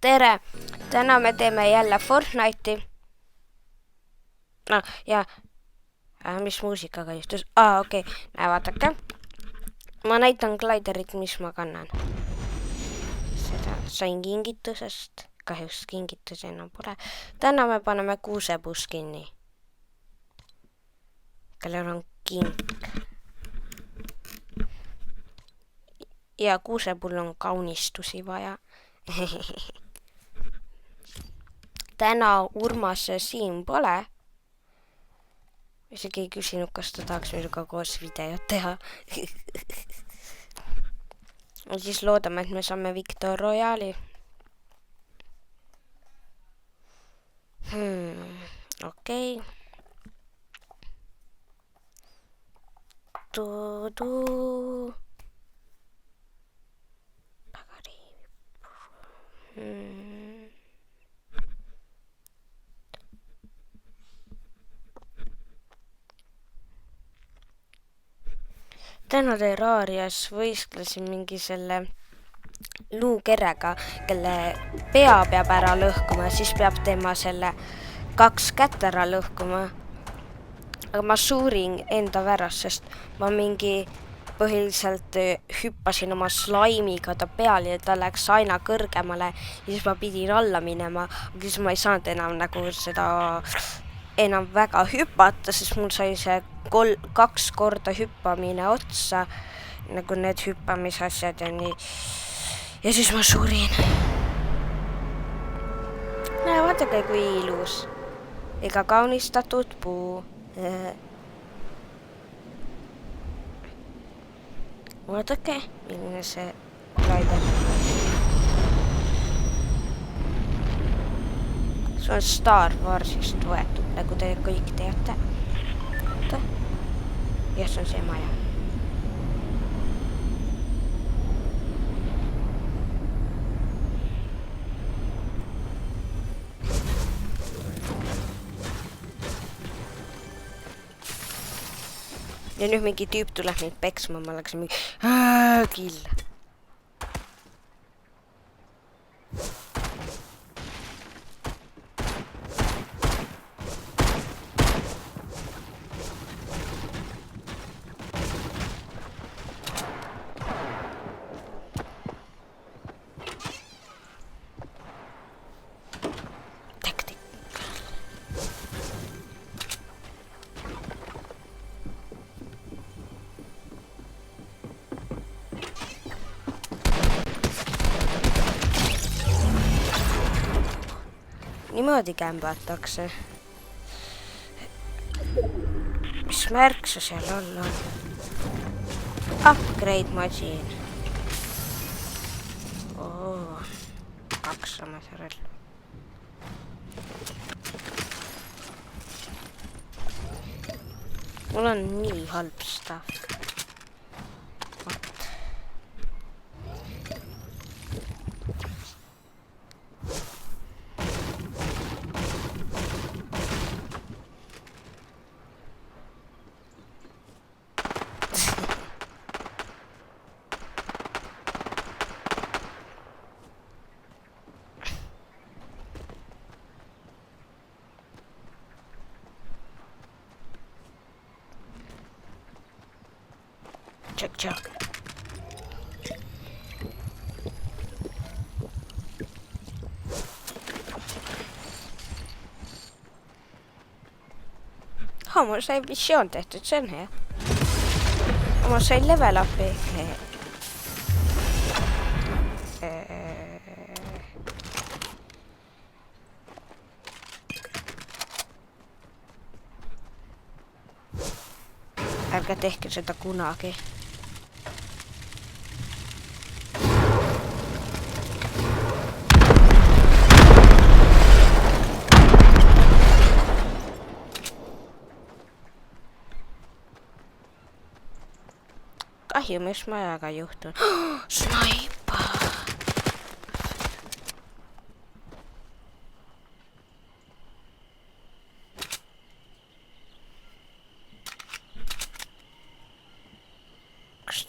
tere! Täna me teeme jälle Fortnite'i. No, ja mis muusikaga istus? Okei. Näe, vaadake. Ma näitan Gliderit, mis ma kannan. Seda sain kingitusest. Kahjuks kingitus enam pole. Täna me paneme kuusepuu kinni. Kellel on kink. Ja kuusepuul on kaunistusi vaja. Täna Urmas ja Siim pole. Isegi ei küsinud, kas ta tahaks minuga koos videot teha. Ja siis loodame, et me saame Victor Royale'i. Okei. Täna Terrarias võistlesin mingi selle luukerega, kelle pea peab ära lõhkuma, siis peab tema selle 2 kätt ära lõhkuma. Aga ma suurin enda värast, sest ma mingi põhiliselt hüppasin oma slaimiga ta peal ja ta läks aina kõrgemale ja siis ma pidin alla minema, aga siis ma ei saanud enam nagu seda enam väga hüpata, sest mul sai see 2 korda hüppamine otsa, nagu need hüppamisasjad ja nii. Ja siis ma surin. Näe, vaadake, kui ilus. Ega kaunistatud puu. Vaadake, milline see Glider. See on Star Warsist võetud, nagu te kõik teate. Oota. Ja see on see maja. Ja nüüd mingi tüüp tuleb mind peksma, ma läksin mingi kill. Niimoodi kämbatakse. Mis märk see seal all on? Upgrade machine. 2 samas järel. Mul on nii halb stuff. Check. Mul sai missioon tehtud, see on hea. Ma sain level upi. Ärge tehke seda kunagi. Kahju, mis majaga juhtun. Snaipa! Kas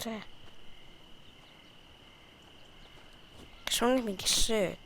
on mingi sööt?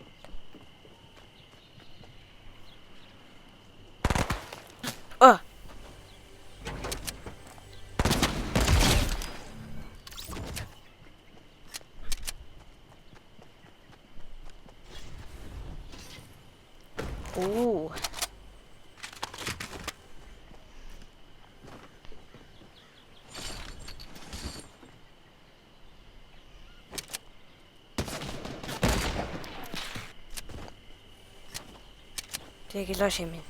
keegi lasi mind.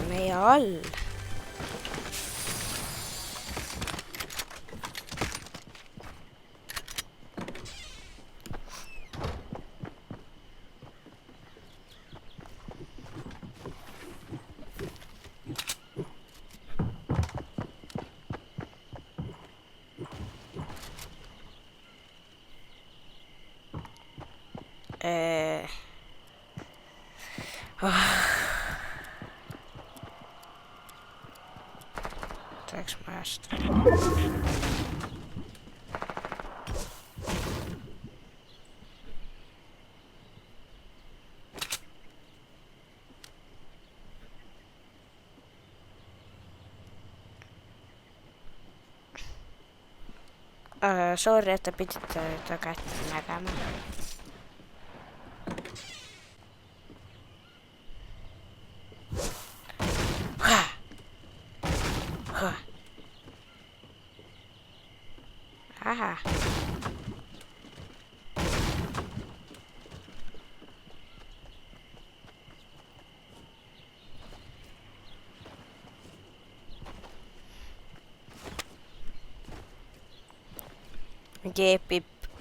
Meie all. Läks majast. Sorry, että pidit tätä kättä näkemään. Aha.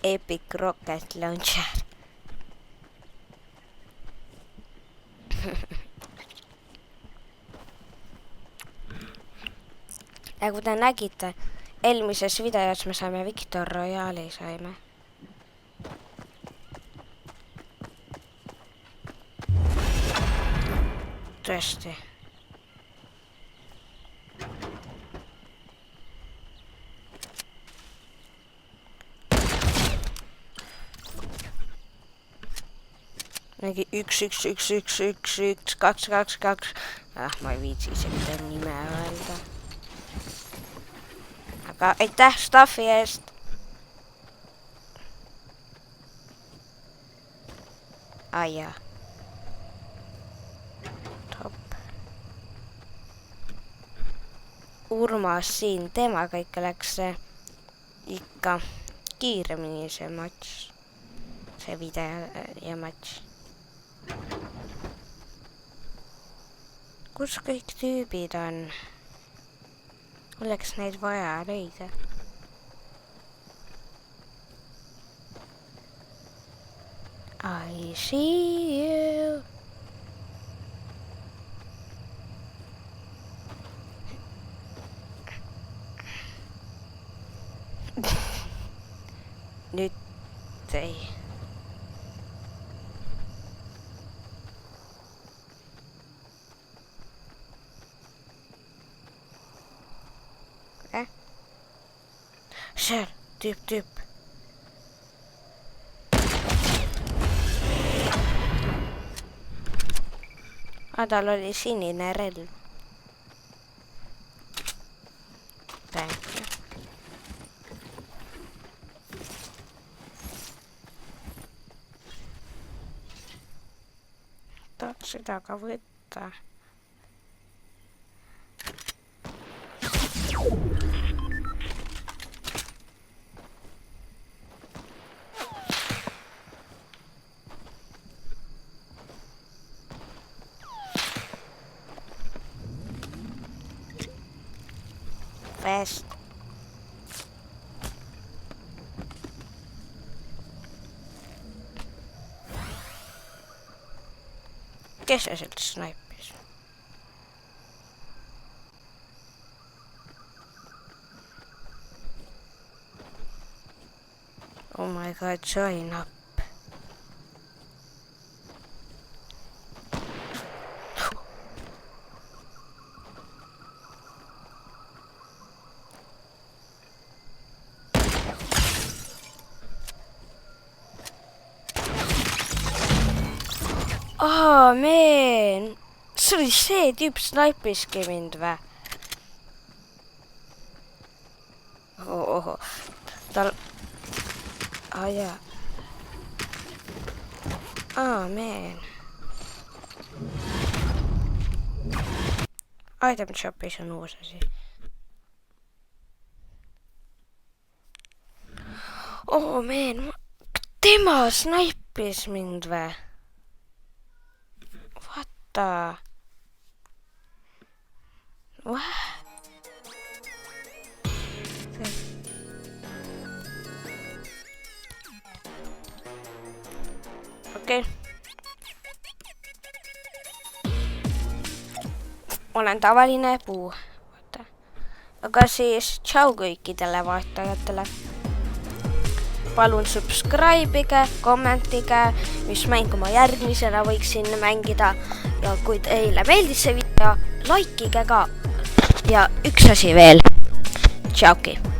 Epic Rocket Launcher. Ja kuten nägitte, eelmises videos me saime Victor Royale'i saime. Tõesti. Mingi 1, 1, 1, 1, 1, 1, 2, 2, 2. Ma ei viitsi isegi nime öelda. Aga aitäh staffi eest. Ai jaa. Top. Urmas siin, temaga ikka läks ikka kiiremini see matš. See video ja matš. Kus kõik tüübid on? Oleks neid vaja leida. I see you. Nüüd ei. Seal, tüüp. Tal oli sinine relv. Thank you. Tahaks seda ka võtta. Fast. Kes see sealt snaipis? Oh my god, join up. Oh man, see oli see tüüp snaipiski mind vä? Oho, tal... jaa. Man. Item shopis on uus asi. Man, tema snaipis mind või? What the? Okei. Olen tavaline puu. Aga siis tšau kõikidele vaatajatele. Palun subscribe'ige, kommentige, mis mängu ma järgmisena võiksin mängida. Ja kui teile meeldis see video, likeige ka. Ja üks asi veel. Tšauki.